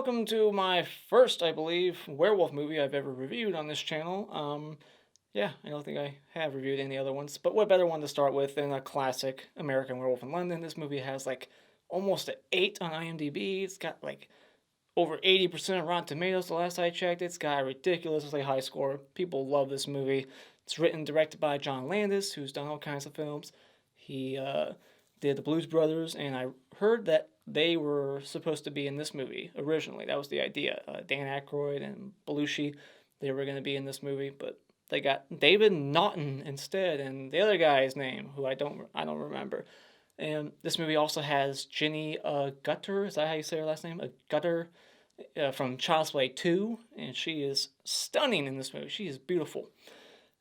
welcome to my first, I believe, werewolf movie I've ever reviewed on this channel. Yeah, I don't think I have reviewed any other ones, but what better one to start with than a classic American Werewolf in London? This movie has like almost an 8 on IMDb. It's got like over 80% of Rotten Tomatoes the last I checked. It's got a ridiculously high score. People love this movie. It's written and directed by John Landis, who's done all kinds of films. He did The Blues Brothers, and I heard that they were supposed to be in this movie originally. That was the idea. Dan Aykroyd and Belushi, they were going to be in this movie, but they got David Naughton instead, and the other guy's name, who I don't remember. And this movie also has Jenny Gutter. Is that how you say her last name? Gutter from Child's Play 2, and she is stunning in this movie. She is beautiful.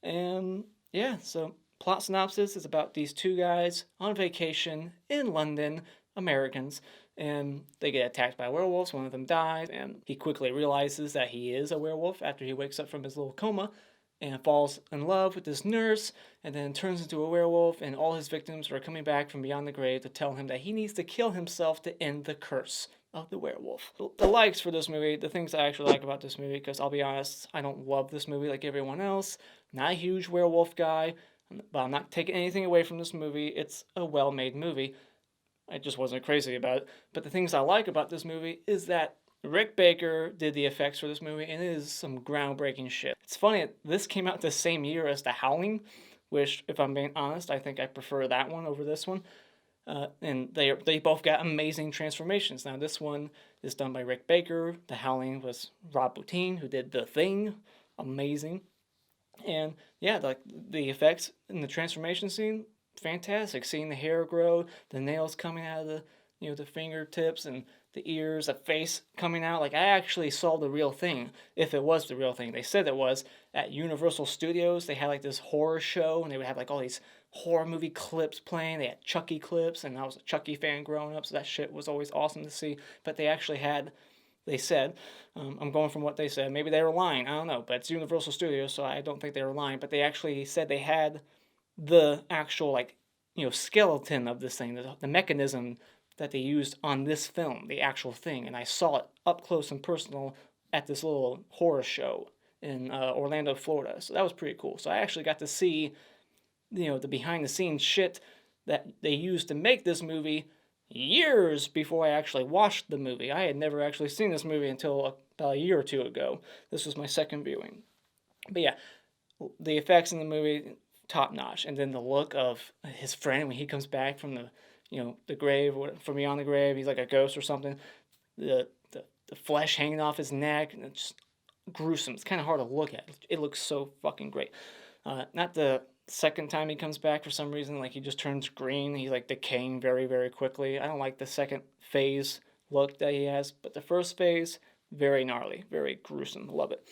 And yeah, so plot synopsis is about these two guys on vacation in London, Americans, and they get attacked by werewolves. One of them dies, and he quickly realizes that he is a werewolf after he wakes up from his little coma and falls in love with this nurse and then turns into a werewolf, and all his victims are coming back from beyond the grave to tell him that he needs to kill himself to end the curse of the werewolf. The likes for this movie, the things I actually like about this movie, because I'll be honest, I don't love this movie like everyone else. Not a huge werewolf guy, but I'm not taking anything away from this movie. It's a well-made movie. I just wasn't crazy about it. But the things I like about this movie is that Rick Baker did the effects for this movie, and it is some groundbreaking shit. It's funny, this came out the same year as The Howling, which, if I'm being honest, I think I prefer that one over this one. And they both got amazing transformations. Now, this one is done by Rick Baker. The Howling was Rob Bottin, who did The Thing. Amazing. And yeah, like the effects in the transformation scene, fantastic. Seeing the hair grow, the nails coming out of the fingertips and the ears, the face coming out. Like, I actually saw the real thing, if it was the real thing. They said it was at Universal Studios. They had like this horror show, and they would have like all these horror movie clips playing. They had Chucky clips, and I was a Chucky fan growing up, so that shit was always awesome to see. But they actually had, they said, I'm going from what they said. Maybe they were lying. I don't know. But it's Universal Studios, so I don't think they were lying. But they actually said they had the actual, like, skeleton of this thing, the mechanism that they used on this film, the actual thing. And I saw it up close and personal at this little horror show in Orlando, Florida. So that was pretty cool. So I actually got to see, the behind the scenes shit that they used to make this movie years before I actually watched the movie. I had never actually seen this movie until about a year or two ago. This was my second viewing. But yeah, the effects in the movie, top notch. And then the look of his friend when he comes back from the grave, or from beyond the grave, he's like a ghost or something. The flesh hanging off his neck, and it's just gruesome. It's kind of hard to look at. It looks so fucking great. Not the second time he comes back for some reason, like he just turns green. He's like decaying very, very quickly. I don't like the second phase look that he has, but the first phase, very gnarly, very gruesome. Love it.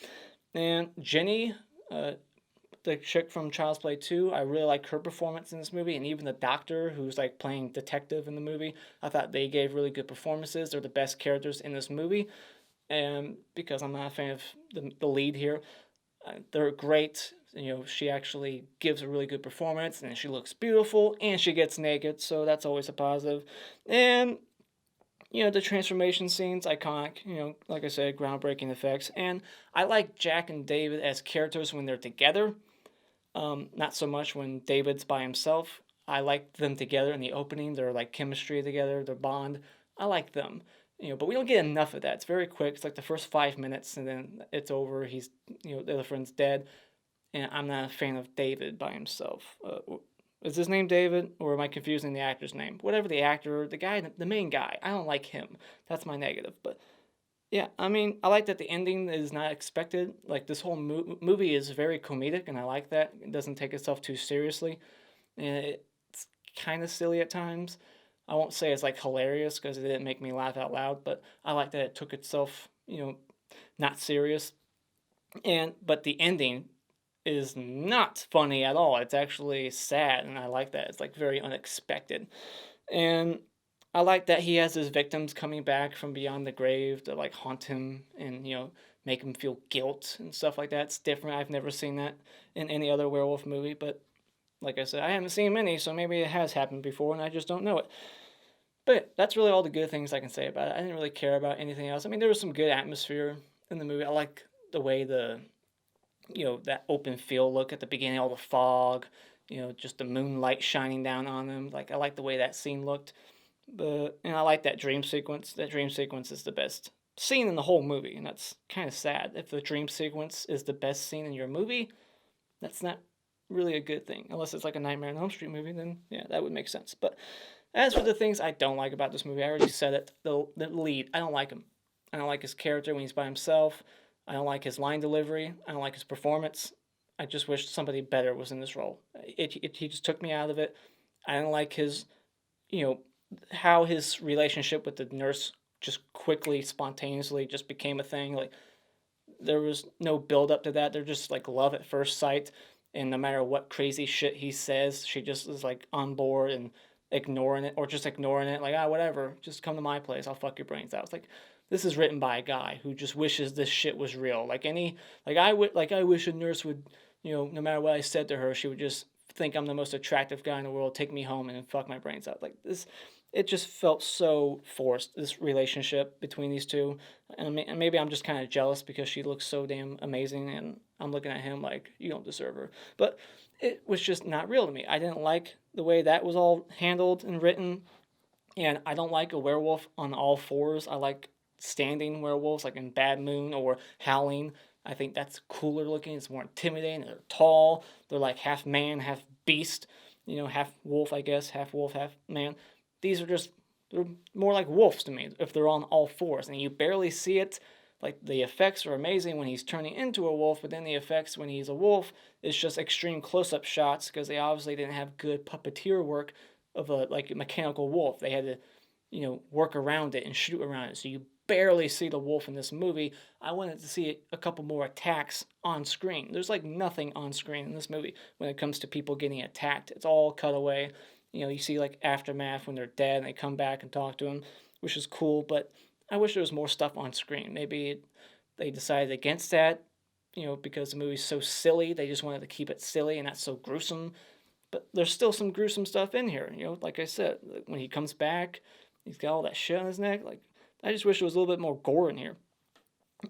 And Jenny, the chick from Child's Play 2, I really like her performance in this movie, and even the doctor who's like playing detective in the movie, I thought they gave really good performances. They're the best characters in this movie, and because I'm not a fan of the lead here, they're great. She actually gives a really good performance, and she looks beautiful, and she gets naked, so that's always a positive. And the transformation scenes, iconic, like I said, groundbreaking effects. And I like Jack and David as characters when they're together. Not so much when David's by himself. I like them together in the opening. They're like chemistry together, their bond. I like them. But we don't get enough of that. It's very quick. It's like the first 5 minutes, and then it's over. He's, the other friend's dead. And I'm not a fan of David by himself. Is his name David, or am I confusing the actor's name? Whatever the actor, the guy, the main guy. I don't like him. That's my negative. But yeah, I mean, I like that the ending is not expected. Like, this whole movie is very comedic, and I like that. It doesn't take itself too seriously, and it's kind of silly at times. I won't say it's like hilarious because it didn't make me laugh out loud, but I like that it took itself, not serious. But the ending is not funny at all. It's actually sad, and I like that. It's like very unexpected. And I like that he has his victims coming back from beyond the grave to like haunt him and, make him feel guilt and stuff like that. It's different. I've never seen that in any other werewolf movie, but like I said, I haven't seen many, so maybe it has happened before and I just don't know it. But yeah, that's really all the good things I can say about it. I didn't really care about anything else. I mean, there was some good atmosphere in the movie. I like the way that open field look at the beginning, all the fog, just the moonlight shining down on them. Like, I like the way that scene looked. And I like that dream sequence. That dream sequence is the best scene in the whole movie, and that's kind of sad. If the dream sequence is the best scene in your movie, that's not really a good thing. Unless it's like a Nightmare on Elm Street movie, then yeah, that would make sense. But as for the things I don't like about this movie, I already said it. The lead, I don't like him. I don't like his character when he's by himself. I don't like his line delivery. I don't like his performance. I just wish somebody better was in this role. He just took me out of it. I don't like his, you know, how his relationship with the nurse just quickly, spontaneously just became a thing. Like, there was no build up to that. They're just like love at first sight, and no matter what crazy shit he says, she just is like on board and ignoring it, or just ignoring it, like, whatever, just come to my place, I'll fuck your brains out. It's like, this is written by a guy who just wishes this shit was real. I wish a nurse would, no matter what I said to her, she would just think I'm the most attractive guy in the world, take me home and fuck my brains out. Like this, it just felt so forced, this relationship between these two. And maybe I'm just kind of jealous because she looks so damn amazing, and I'm looking at him like, you don't deserve her. But it was just not real to me. I didn't like the way that was all handled and written, and I don't like a werewolf on all fours. I like standing werewolves, like in Bad Moon or Howling. I think that's cooler looking. It's more intimidating. They're tall. They're like half man, half beast. Half wolf, I guess, half wolf, half man. These are just, they're more like wolves to me if they're on all fours, and you barely see it. Like, the effects are amazing when he's turning into a wolf, but then the effects when he's a wolf, it's just extreme close-up shots because they obviously didn't have good puppeteer work of a mechanical wolf. They had to, work around it and shoot around it, so you barely see the wolf in this movie. I wanted to see a couple more attacks on screen. There's like nothing on screen in this movie when it comes to people getting attacked. It's all cut away. You see like aftermath when they're dead and they come back and talk to him, which is cool, but I wish there was more stuff on screen. Maybe they decided against that, because the movie's so silly. They just wanted to keep it silly and not so gruesome. But there's still some gruesome stuff in here. Like I said, when he comes back, he's got all that shit on his neck. Like, I just wish there was a little bit more gore in here.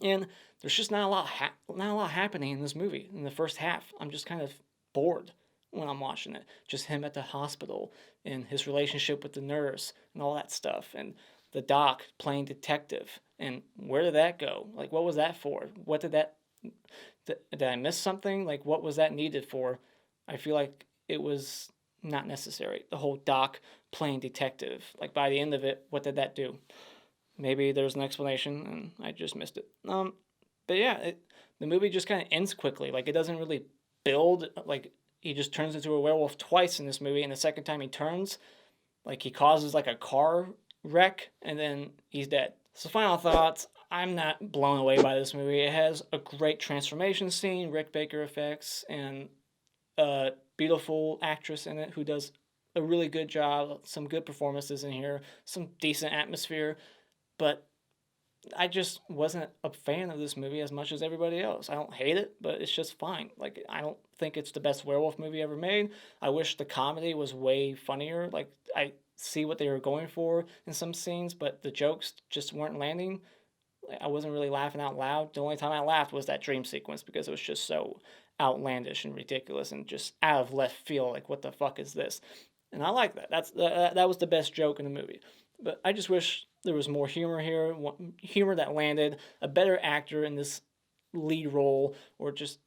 And there's just not a lot happening in this movie in the first half. I'm just kind of bored when I'm watching it. Just him at the hospital and his relationship with the nurse and all that stuff, and the doc playing detective. And where did that go? Like, what was that for? What did that? Did I miss something? Like, what was that needed for? I feel like it was not necessary. The whole doc playing detective. Like, by the end of it, what did that do? Maybe there's an explanation and I just missed it. But yeah, the movie just kind of ends quickly. Like, it doesn't really build. Like, he just turns into a werewolf twice in this movie, and the second time he turns, like, he causes like a car wreck, and then he's dead. So, final thoughts. I'm not blown away by this movie. It has a great transformation scene, Rick Baker effects, and a beautiful actress in it who does a really good job. Some good performances in here, some decent atmosphere, but I just wasn't a fan of this movie as much as everybody else. I don't hate it, but it's just fine. Like, I don't think it's the best werewolf movie ever made. I wish the comedy was way funnier. Like, I see what they were going for in some scenes, but the jokes just weren't landing. I wasn't really laughing out loud. The only time I laughed was that dream sequence because it was just so outlandish and ridiculous and just out of left field. Like, what the fuck is this? And I like that. That was the best joke in the movie. But I just wish there was more humor here, humor that landed, a better actor in this lead role, or just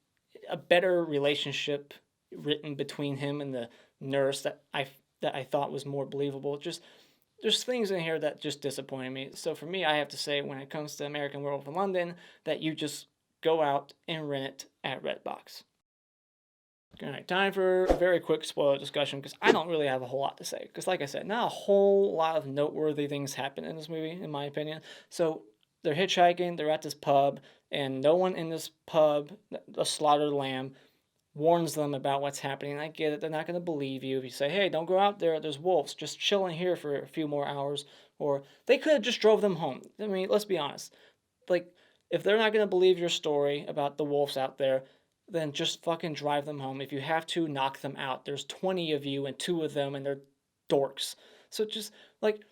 a better relationship written between him and the nurse that I thought was more believable. Just there's things in here that just disappointed me. So for me, I have to say, when it comes to American Werewolf in London, that you just go out and rent it at Redbox. All right, time for a very quick spoiler discussion because I don't really have a whole lot to say. Because, like I said, not a whole lot of noteworthy things happen in this movie, in my opinion. So they're hitchhiking, they're at this pub, and no one in this pub, the slaughtered lamb, warns them about what's happening. I get it, they're not going to believe you if you say, hey, don't go out there, there's wolves, just chill in here for a few more hours. Or they could have just drove them home. I mean, let's be honest. Like, if they're not going to believe your story about the wolves out there, then just fucking drive them home. If you have to, knock them out. There's 20 of you and 2 of them, and they're dorks. So just, like,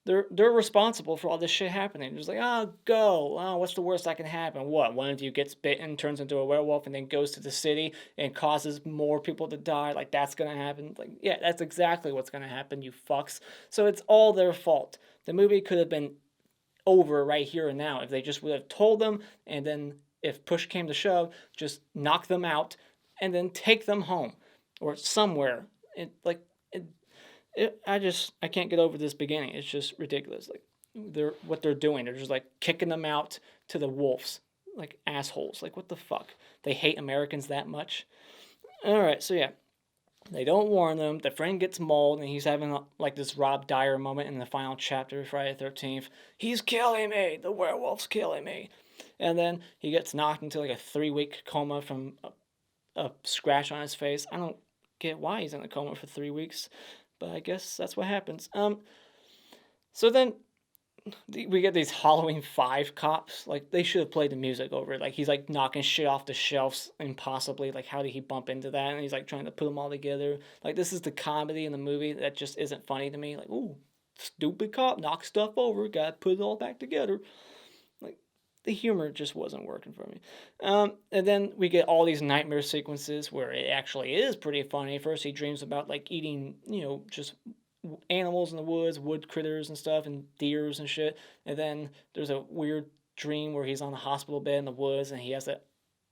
they're responsible for all this shit happening. Just like, oh, go. Oh, what's the worst that can happen? What? One of you gets bitten, turns into a werewolf, and then goes to the city and causes more people to die. Like, that's gonna happen. Like, yeah, that's exactly what's gonna happen, you fucks. So it's all their fault. The movie could have been over right here and now if they just would have told them, and then if push came to shove, just knock them out and then take them home or somewhere. It, I can't get over this beginning. It's just ridiculous. Like they're doing. They're just like kicking them out to the wolves, like assholes. Like what the fuck? They hate Americans that much? All right, so yeah, they don't warn them. The friend gets mauled, and he's having like this Rob Dyer moment in the final chapter of Friday the 13th. He's killing me. The werewolf's killing me. And then he gets knocked into like a 3-week coma from a scratch on his face. I don't get why he's in a coma for 3 weeks, but I guess that's what happens. So then we get these Halloween 5 cops. Like, they should have played the music over it. Like, he's, like, knocking shit off the shelves impossibly. Like, how did he bump into that? And he's, like, trying to put them all together. Like, this is the comedy in the movie that just isn't funny to me. Like, ooh, stupid cop, knock stuff over, gotta put it all back together. Like, the humor just wasn't working for me. And then we get all these nightmare sequences where it actually is pretty funny. First, he dreams about, like, eating, just animals in the woods, wood critters and stuff, and deers and shit. And then there's a weird dream where he's on the hospital bed in the woods and he has that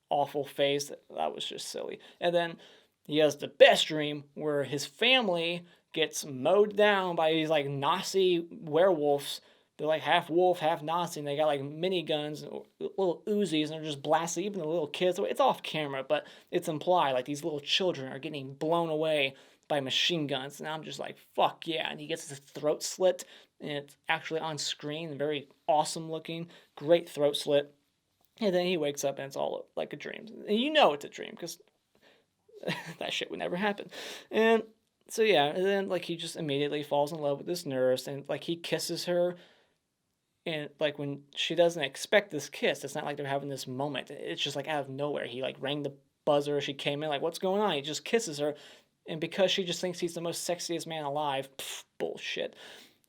awful face. That was just silly. And then he has the best dream where his family gets mowed down by these like Nazi werewolves. They're like half wolf, half Nazi, and they got like miniguns, little Uzis, and they're just blasting even the little kids. It's off camera, but it's implied like these little children are getting blown away by machine guns, and I'm just like, fuck yeah. And he gets his throat slit, and it's actually on screen, very awesome looking, great throat slit. And then he wakes up and it's all like a dream. And you know it's a dream because that shit would never happen. And so yeah, and then like he just immediately falls in love with this nurse, and like he kisses her, and like when she doesn't expect this kiss, it's not like they're having this moment. It's just like out of nowhere. He like rang the buzzer, she came in, like, what's going on? He just kisses her, and because she just thinks he's the most sexiest man alive, bullshit.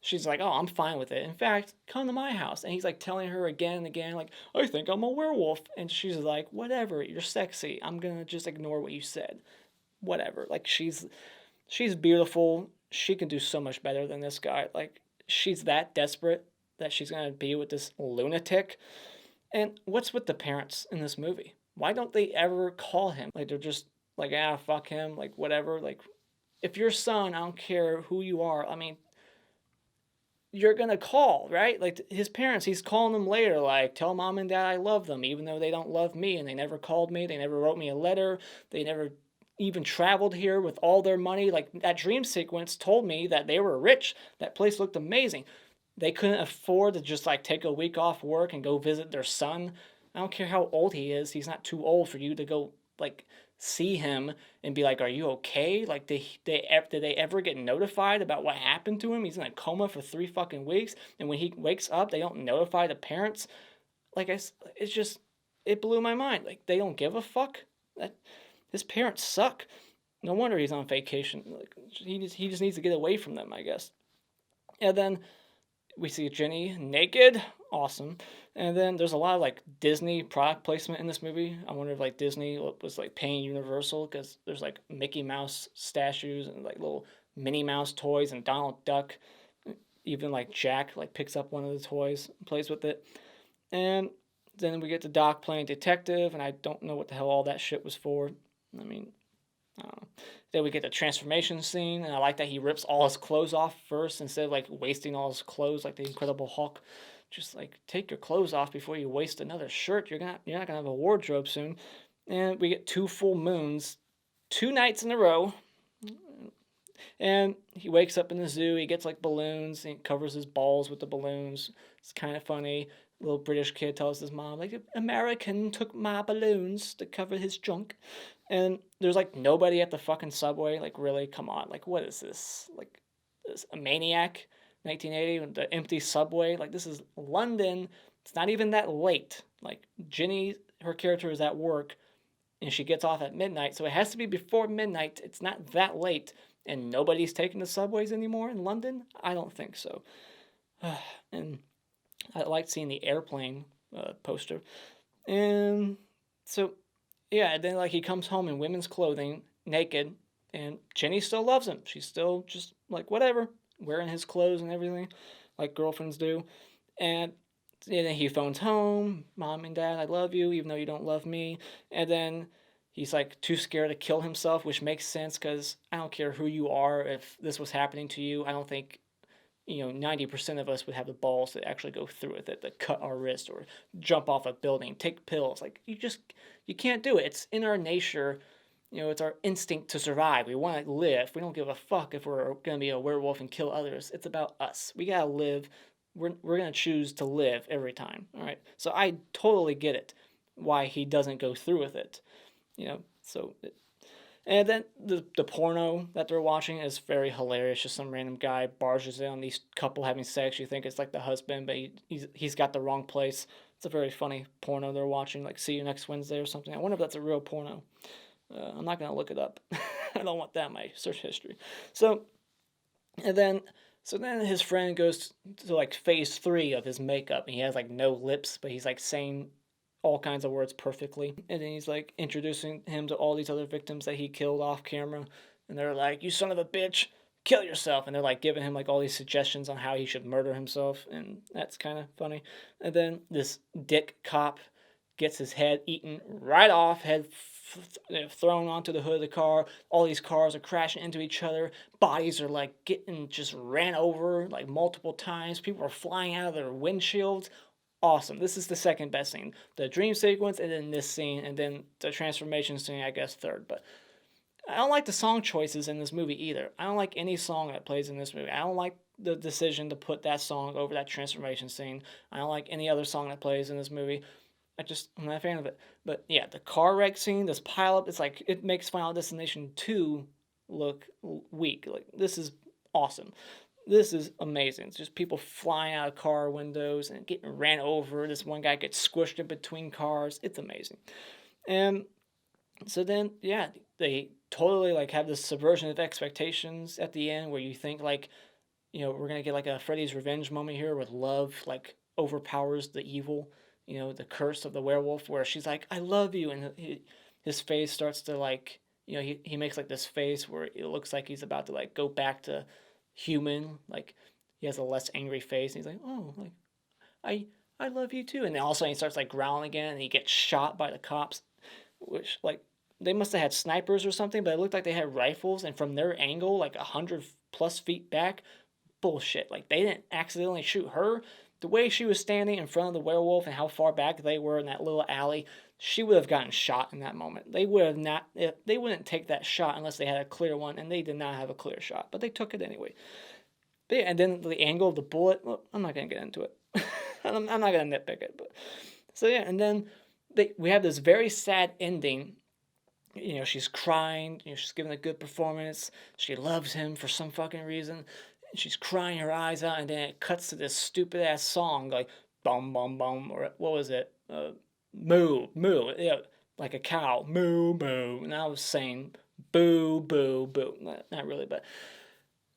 She's like, oh, I'm fine with it. In fact, come to my house. And he's like telling her again and again, like, I think I'm a werewolf. And she's like, whatever, you're sexy. I'm gonna just ignore what you said. Whatever. Like she's beautiful. She can do so much better than this guy. Like she's that desperate that she's gonna be with this lunatic. And what's with the parents in this movie? Why don't they ever call him? Like they're just like, ah, fuck him, like whatever. Like if your son, I don't care who you are, I mean, you're gonna call, right? Like his parents, he's calling them later, like, tell mom and dad I love them, even though they don't love me, and they never called me, they never wrote me a letter, they never even traveled here with all their money. Like that dream sequence told me that they were rich. That place looked amazing. They couldn't afford to just like take a week off work and go visit their son. I don't care how old he is. He's not too old for you to go like see him and be like, "Are you okay?" Like, did they ever get notified about what happened to him? He's in a coma for 3 fucking weeks, and when he wakes up, they don't notify the parents. Like, it's just, it blew my mind. Like, they don't give a fuck. That his parents suck. No wonder he's on vacation. Like, he just needs to get away from them, I guess. And then we see Jenny naked, awesome. And then there's a lot of like Disney product placement in this movie. I wonder if like Disney was like paying Universal, because there's like Mickey Mouse statues and like little Minnie Mouse toys and Donald Duck. Even like Jack like picks up one of the toys and plays with it. And then we get to Doc playing detective, and I don't know what the hell all that shit was for. I mean, I don't know. Then we get the transformation scene, and I like that he rips all his clothes off first instead of like wasting all his clothes like the Incredible Hulk. Just like take your clothes off before you waste another shirt. You're not gonna have a wardrobe soon. And we get 2 full moons, 2 nights in a row. And he wakes up in the zoo. He gets like balloons and he covers his balls with the balloons. It's kind of funny. Little British kid tells his mom, like, American took my balloons to cover his junk. And there's like nobody at the fucking subway. Like, really, come on. Like, what is this? Like, is a Maniac 1980 with the empty subway? Like, this is London. It's not even that late. Like, Ginny, her character is at work and she gets off at midnight, so it has to be before midnight. It's not that late, and nobody's taking the subways anymore in London? I don't think so. And I liked seeing the airplane poster. And so, yeah, then like he comes home in women's clothing, naked, and Jenny still loves him. She's still just like whatever, wearing his clothes and everything, like girlfriends do. And then he phones home, Mom and Dad, I love you, even though you don't love me. And then he's like too scared to kill himself, which makes sense because I don't care who you are. If this was happening to you, I don't think 90% of us would have the balls to actually go through with it, to cut our wrist or jump off a building, take pills. Like, you can't do it. It's in our nature. It's our instinct to survive. We want to live. We don't give a fuck if we're going to be a werewolf and kill others. It's about us. We got to live. We're going to choose to live every time. All right. So I totally get it why he doesn't go through with it. So and then the porno that they're watching is very hilarious. Just some random guy barges in on these couple having sex. You think it's like the husband, but he's got the wrong place. It's a very funny porno they're watching, like See You Next Wednesday or something. I wonder if that's a real porno. I'm not going to look it up. I don't want that in my search history. So then his friend goes to like phase 3 of his makeup, and he has like no lips, but he's like saying all kinds of words perfectly. And then he's like introducing him to all these other victims that he killed off camera. And they're like, you son of a bitch, kill yourself. And they're like giving him like all these suggestions on how he should murder himself. And that's kind of funny. And then this dick cop gets his head eaten right off, head thrown onto the hood of the car. All these cars are crashing into each other. Bodies are like getting just ran over like multiple times. People are flying out of their windshields. Awesome. This is the second best scene. The dream sequence, and then this scene, and then the transformation scene, I guess, third. But I don't like the song choices in this movie either. I don't like any song that plays in this movie. I don't like the decision to put that song over that transformation scene. I don't like any other song that plays in this movie. I'm not a fan of it. But yeah, the car wreck scene, this pileup, it's like, it makes Final Destination 2 look weak. Like, this is awesome. This is amazing. It's just people flying out of car windows and getting ran over. This one guy gets squished in between cars. It's amazing. And so then, yeah, they totally like have this subversion of expectations at the end where you think like, we're going to get like a Freddy's Revenge moment here with love like overpowers the evil, the curse of the werewolf, where she's like, I love you. And his face starts to like, he makes like this face where it looks like he's about to like go back to human, like he has a less angry face, and he's like, oh, like I love you too. And then all of a sudden he starts like growling again, and he gets shot by the cops, which like they must have had snipers or something, but it looked like they had rifles, and from their angle, like 100+ feet back, bullshit. Like they didn't accidentally shoot her. The way she was standing in front of the werewolf and how far back they were in that little alley, she would have gotten shot in that moment. They would have not. They wouldn't take that shot unless they had a clear one, and they did not have a clear shot, but they took it anyway. But yeah, and then the angle of the bullet. Well, I'm not gonna get into it. I'm not gonna nitpick it, but so yeah, and then we have this very sad ending. She's crying. She's giving a good performance. She loves him for some fucking reason. She's crying her eyes out, and then it cuts to this stupid ass song like bum bum bum, or what was it? Moo moo, yeah, like a cow, moo moo. And I was saying boo boo boo. Not really, but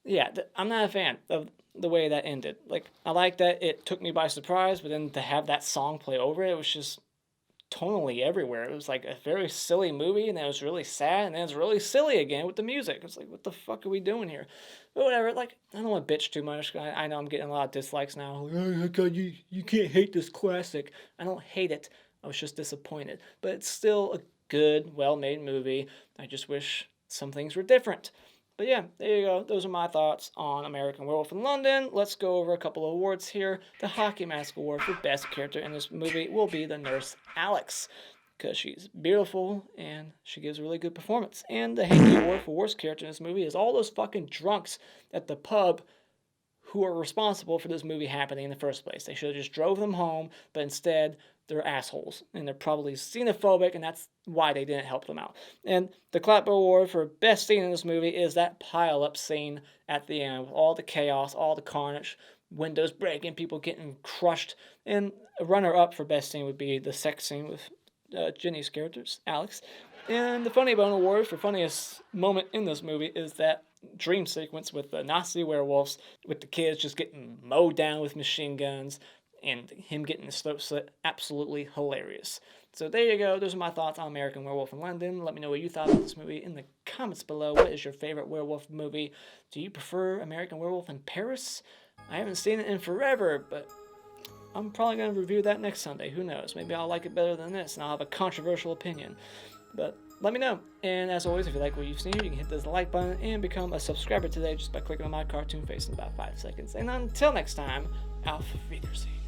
yeah, I'm not a fan of the way that ended. Like I like that it took me by surprise, but then to have that song play over it was just tonally everywhere. It was like a very silly movie, and then it was really sad, and then it was really silly again with the music. It's like, what the fuck are we doing here? But whatever. Like, I don't want to bitch too much. I know I'm getting a lot of dislikes now. Like, oh God, you can't hate this classic. I don't hate it. I was just disappointed. But it's still a good, well-made movie. I just wish some things were different. But yeah, there you go. Those are my thoughts on American Werewolf in London. Let's go over a couple of awards here. The Hockey Mask Award for Best Character in this movie will be the nurse Alex, because she's beautiful and she gives a really good performance. And the Hanky Award for Worst Character in this movie is all those fucking drunks at the pub who are responsible for this movie happening in the first place. They should have just drove them home, but instead they're assholes, and they're probably xenophobic, and that's why they didn't help them out. And the Clapper Award for Best Scene in this movie is that pile-up scene at the end with all the chaos, all the carnage, windows breaking, people getting crushed. And a runner-up for Best Scene would be the sex scene with Jenny's characters, Alex. And the Funny Bone Award for funniest moment in this movie is that dream sequence with the Nazi werewolves, with the kids just getting mowed down with machine guns, and him getting his throat slit. Absolutely hilarious. So there you go. Those are my thoughts on American Werewolf in London. Let me know what you thought about this movie in the comments below. What is your favorite werewolf movie? Do you prefer American Werewolf in Paris? I haven't seen it in forever, but I'm probably going to review that next Sunday. Who knows? Maybe I'll like it better than this, and I'll have a controversial opinion. But let me know. And as always, if you like what you've seen, you can hit this like button and become a subscriber today just by clicking on my cartoon face in about 5 seconds. And until next time, auf Wiedersehen.